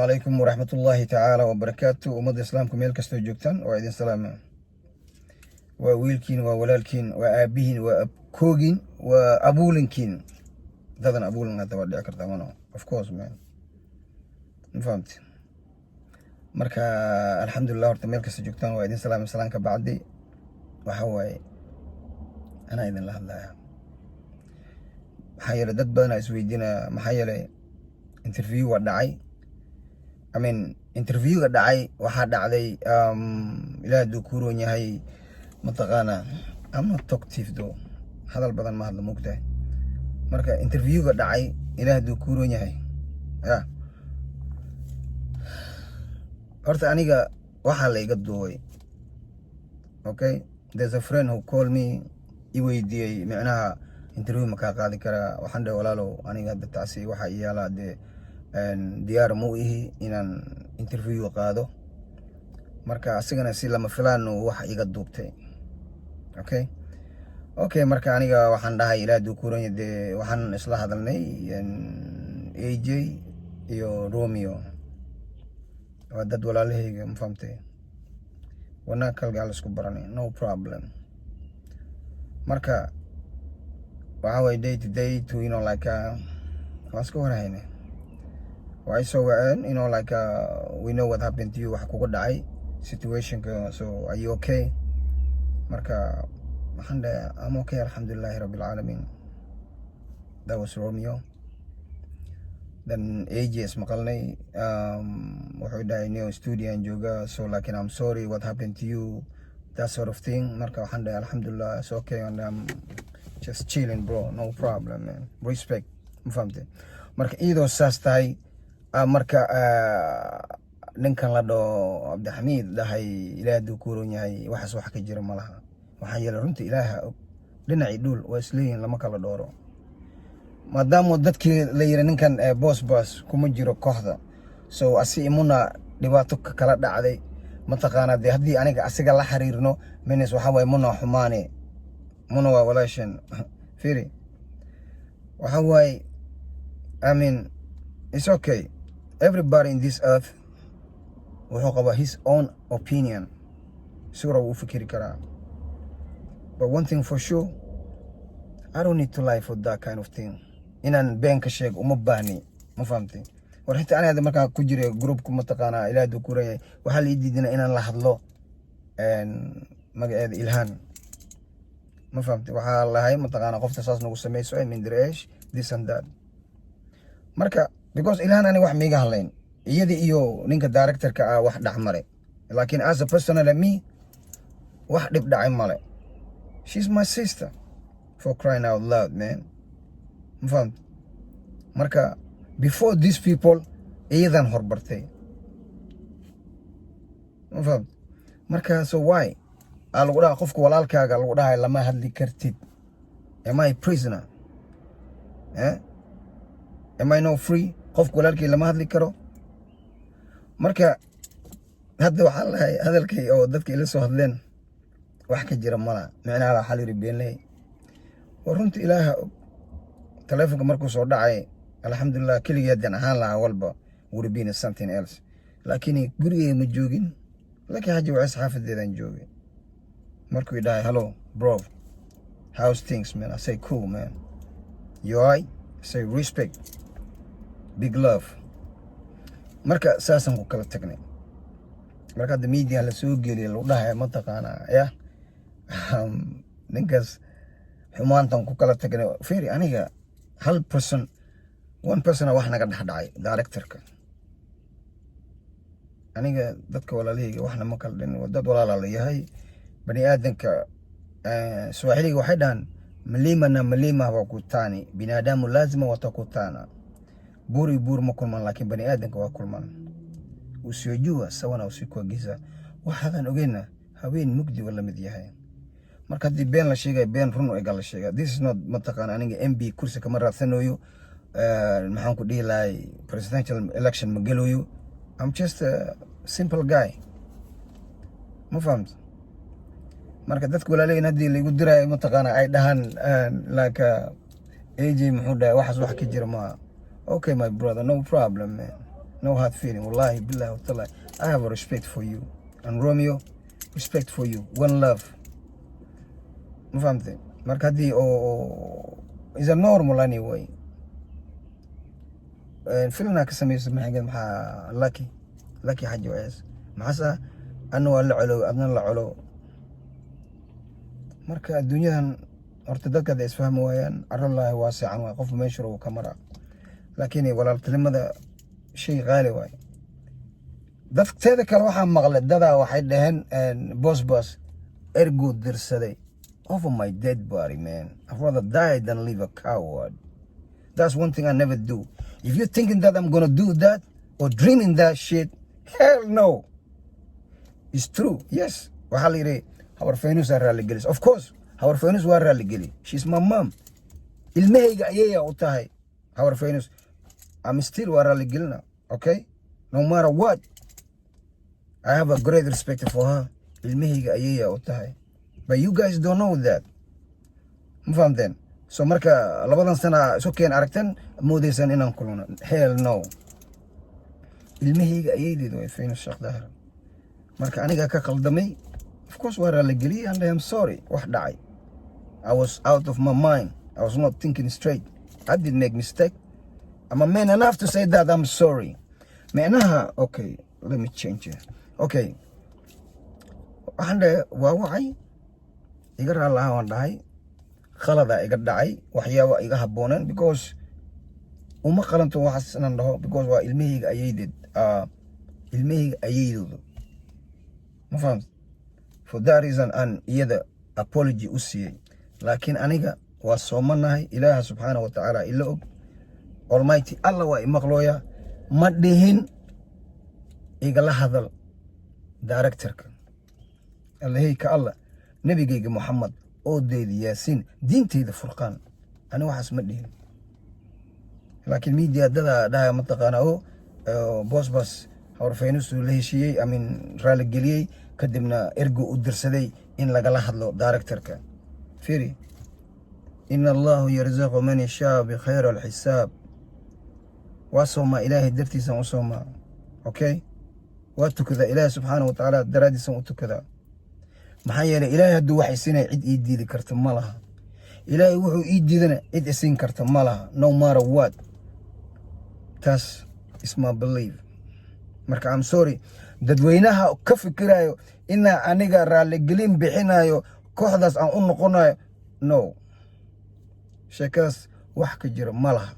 عليكم ورحمة الله تعالى وبركاته ومد إسلامكم ميل كستو جوجتان وعيدين سلام وويلكين وولالكين وآبيهن وأبكوغين وأبولنكين دادن أبولن هذا ودي أكرت أمانو of course man فهمت marka alxamdulilah horta meel kasta joogtaan waa idin salaam salaanka bacdi waxa waaye ana idin la hadlayaa maxaa yeelay dad badan isweydiina maxaa yeelay interview waa dhacay interviewga dhacay waxaa dhacday ilaahay duu ku roon yahay mataqaana I'm not talkative though hadal badan ma hadlo moogtahay marka interviewga dhacay ilaahay duu ku roon yahay horta aniga waxaa la iga duubay okay there's a friend who called me i weydiiyey micnaha interview ma kaa qaadi karaa waxaan dhahay walaalow aniga hadda taasi waxaa iyaalaa dee diyaar ma u ihi inaan interview qaado marka asigana si lama filaan wax iga duubtay okay marka aniga waxaan dhahay ilaa duu ku roon dee waxaan isla hadalnay AJ iyo Romeo waa dad walaalahayga ma fahamtay wana kalgaal isku baranay no problem marka waxa way day to day to like what's going on why so like we know what happened to you wax kugu dhacay situation so are you okay marka waxaan dhahay I'm okay alhamdulillah rabbil alamin that was Romeo then AJ maqalnay wuxuu dhahay new studio and jooga so like I'm sorry what happened to you that sort of thing marka waxaan dhahay alhamdulillah it's okay and I'm just chilling bro no problem man respect mafahmtay marka iyadoo saas tahay marka ninkan la dhoo Cabdixamiid dhahay ilaahay duu ku roon yahay waxaas wax ka jira malaha waxaa yeelay runta ilaaha dhinacii dhul waa isleeyihiin lama kala dhooro maadaama dadkii la yiri ninkan boss kuma jiro kooxda so asi imuna dhibaato kala dhacday mataqaana de haddii aniga asiga la xiriirno menes waxa way muna xumaane muna waa walaashan firi waxa way I mean it's okay everybody in this earth wuxuu qabaa his own opinion sura uu fikiri karaa but one thing for sure I don't need to lie for that kind of thing inaan been ka sheego uma baahni ma fahamtay war xitaa aniga markaa ku jiray groupku mataqaana ilaahay duu ku reeyay waxa la diidina inaan la hadlo magaceeda Ilhaan ma fahamtay waxa lahay mataqaana qofta saas nagu sameeyso mindireesh this and that marka because Ilhaan ani wax miiga hadlayn iyada iyo ninka director-ka wax dhaxmaray laakiin as a personal me wax dhib dhacay male she's my sister for crying out loud man mafahmt marka before these people iyadan horbartay mafahmt marka so why lagu dhaha qofka walaalkaaga lagu dhahay lama hadli kartid am I prisoner am I no free qofka walaalkii lama hadli karo marka hadda waxaa lahay hadalkay oo dadka ila soo hadleen wax ka jira mala micnaha waxa la yiri beenley runta ilaaha telefonka markuu soo dhacay alxamdulillah kaligeedan ahaan lahaa walba would be something else laakiin gurigay ma joogin laakiin haji waa xaafadeedan joogay markuu dhahay hello bro how's things man I say cool man you alright I say respect big love marka saasan ku kala tagnay marka the media la soo geliyay lagu dhahay ma taqaana ninkaas xumaantan ku kala tagnay fiiri aniga one person wax naga dhaxdhacay director-ka aniga dadka walaalahayga waxna ma kala dhin dad walaal la yahay bani aadanka Swahiliga waxay dhahan malima wa kutani binadamu lazima watakutana buri ma kulman laakiin bani aadanka waa kulman usiyojua sawana usikuagiza waxaan ogeena haween mugdi wala mid yahay marka hadii been la sheegay been run oo gal la sheegay this is not mataqaan aniga MB kursi kama raadsanayo maxaan ku dhihi lahay presidential election ma galayo I'm just a simple guy ma fahamt marka dadku walaalayna hadii la igu diray mataqaan ay dhahan like AJ muxuu dhahay waxaas wax ka jira ma okay my brother no problem man no hard feeling. Wallahi, billahi wa ta'ala. I have a respect for you. And Romeo, respect for you. One love. Ma fahamtay? Marka haddii oo is a normal anyway. filmna ka samayso maxaa lucky xaji waas maxaa anu waa la colo adna la colo marka adduunyadan horta dadka ay isfahmi waayaan arrinlaahi waasican waa qof meesha uu ka mara laakiin walaaltinimada shay qaali waay dadkeeda kale waxaa maqlay dadaa waxay dhaheen boss ergo dirsaday over my dead body, man. I'd rather die than live a coward. That's one thing I never do. If you're thinking that I'm gonna do that or dreaming that shit, hell no. It's true. Yes. Our famous are rally gillis. Of course, our famous were rally gilly. She's my mom. Ilmehega ayaya utahay. Our famous. I'm still rally gilna. Okay? No matter what. I have a great respect for her. Ilmehega ayaya utahay. But you guys don't know that. Mafahmteen? So marka labadan sana isu keen aragtan moodaysan inaan kulano. Hell no. Ilmahayga ayeedeed way famous Sheekh Daahir. Marka aniga ka qaldamay. Of course waa la geliyay and I am sorry. Wax dhacay. I was out of my mind. I was not thinking straight. I did make mistake. I'm a man enough to say that I'm sorry. Manaha, okay, let me change it. Okay. Waxaan waa wacay iga raalaha waan dhahay khalada iga dhacay waxyaabo iga habooneen because uma qalanto waxaas inaan dhaho because waa ilmahayga ayeedeed ilmahayga ayeedeedu ma fahamtay for that reason an iyada apology u siiyay laakiin aniga waa soomanahay ilaaha subxaanahu wa tacaala ila og almighty Allah waa imaqlooya ma dhihin igala hadal directorka allahayka Allah nabigayga Muhammad oo deedi Yaasiin diinteyda furqaan ani waxaas ma dhihin laakiin media dada dhahay mataqaana oo boss horfaynusu la heshiiyay raali geliyay kadibna ergo u dirsaday in lagala hadlo directorka fiiri inna Allahu yarzuqu man yashaa bi khayri al-hisab wasoma ilaahi dartiisa usoma okay waa tukada ilaahi subhanahu wa ta'ala daraadiisa u tukada maxaa yeelay ilaahay hadduu wax isinay cid ii diidi karta ma laha ilaahay wuxuu ii diidana cid isin karta ma laha no matter what taas is my belief marka I'm sorry dadweynaha ka fikirayo ina aniga raali gelin bixinayo kooxdaas aan u noqonayo no sheekaas wax ka jira ma laha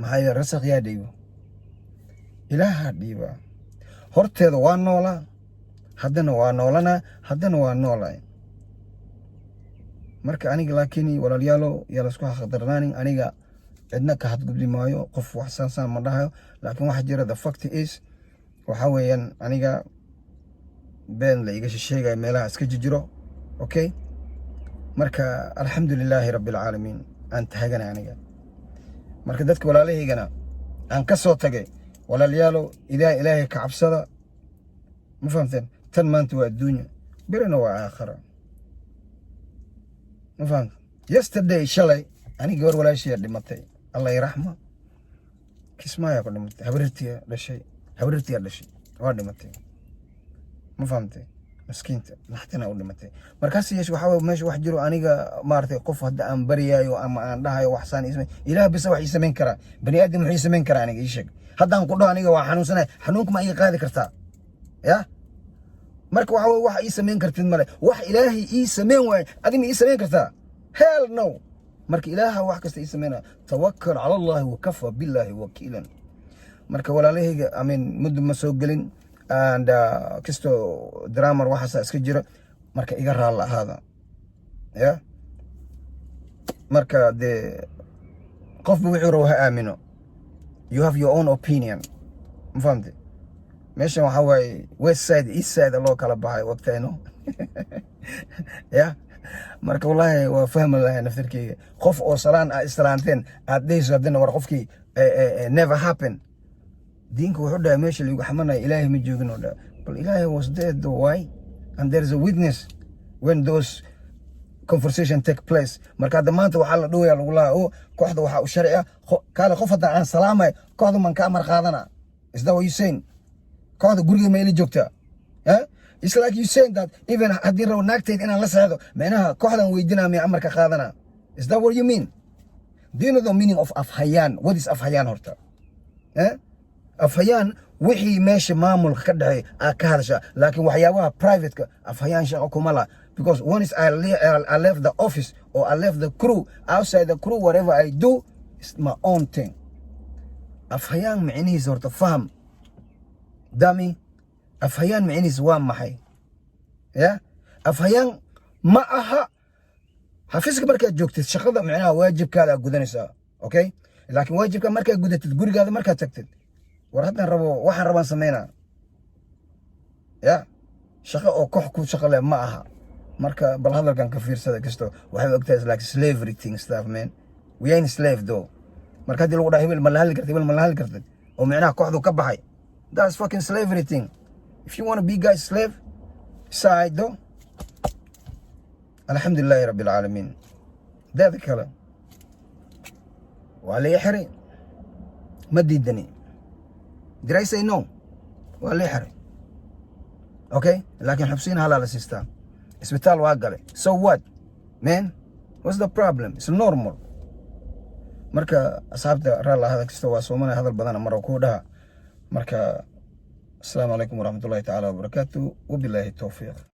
maxaa yeelay rasaq yaa dhiibo ilaaha dhiiba horteeda waa noolaa haddana waa noolana haddana waa noolay marka aniga laakiin walaalyaalo yaa la isku xaqdarnaanin aniga cidna ka hadgudbi maayo qof wax saan ma dhahayo laakiin waxa jira the fact is waxa weeyaan aniga been la iga sheegay meelaha iska jiro okay marka alxamdulilaahi rabbil caalamiin aan taagana aniga marka dadka walaalahaygana aan ka soo tagay walaalyaalo ilaahay ka cabsada ma fahamteen tan maanta waa adduunya birina waa aakhira ma fahamteen yesterday shalay aniga war walaashiya dhimatay Allah yarxama kismaayaa ku dhimatay habartiya dhashay waa dhimatay ma fahamteen miskiinta naxtina u dhimatay markaas yeesh waxa meesha wax jiro aniga maartay qof hadda aan bariyayo ama aan dhahayo wax saan ismay ilaah bisa wax ismeen kara bani aadam wuxuu ismeen kara aniga ii sheeg haddaan ku dhaho aniga waa xanuunsanay xanuunka ma iga qaadi kartaa ya marka waxa wax ii sameyn kartid male wax ilaahi ii sameyn waay adima ii sameyn kartaa hell no marka ilaaha wax kasta ii sameena tawakkal ala Allah wa kafa billahi wakiilan marka walaalahayga muddo ma soo gelin and kisto drama waxa iska jira marka iga raal ahaada ya marka de qof wuxuu roo aamino you have your own opinion ma fahamtay meeshan waxa way west side east side loo kala baxay waqtayno ya marka wallahi waa fahmayaa naftirkeyga qof oo salaan islaanteen aad dhayso hadana war qofkii never happen diinku wuxuu dhahay meesha lagu xamanay ilaahay ma joogin oo dhaa bal ilaahay was there though why and there is a witness when those conversation take place marka maanta waxa la dhooyaa lagu laa oo kooxda waxa u sharci ah kala qof hadda aan salaamay kooxda man ka amar qaadana Is that what you saying? Kooxda guriga ma ila joogtaa? Yeah? It's like you saying that even haddii rabo naagteed inaan la saxdo macnaha kooxdan weydinaa miya amarka qaadana. Is that what you mean? Do you know the meaning of afhayaan? What is afhayaan horta? Afhayaan wixii meesha maamulka ka dhacay aa ka hadasha laakiin waxyaabaha private-ka afhayaan shaqo kuma la because once I left the office or I left the crew, outside the crew, whatever I do it's my own thing. Afhayaan macnihiisa horta faham dami. Afhayaan macnihiisa waa maxay? Afhayaan ma aha xafiiska markaad joogtid shaqada macnaha waajibkaada gudanaysaa, okay? laakiin waajibka markaad gudatid gurigaada markaad tagtid war haddan rabo waxaan rabaan sameynaa shaqo oo koox ku shaqo leh ma aha. marka bal hadalkan ka fiirsada kasto waxay ogtahay like slavery thing stuff, man. We ain't slave though. marka hadii lagu dhahay hebel ma la hadli kartid, hebel ma la hadli kartid oo macnaha kooxdu ka baxay, that's fucking slavery thing. If you want to be guys slave side though, alhamdulillahi rabbil alamin. ده الكلام وعليه يحري ما ديدني. Did I say no? وعليه يحري. Okay? لكن حبسين هلا السيستم. اسبيتال واقلي. So what? Man? What's the problem? It's normal. marka asxaabta raala hada kasto waa Soomaali hadal badan mar ku dhaha. marka assalamu alaykum warahmatullahi ta'ala wabarakatuh. Wabillahi tawfiq.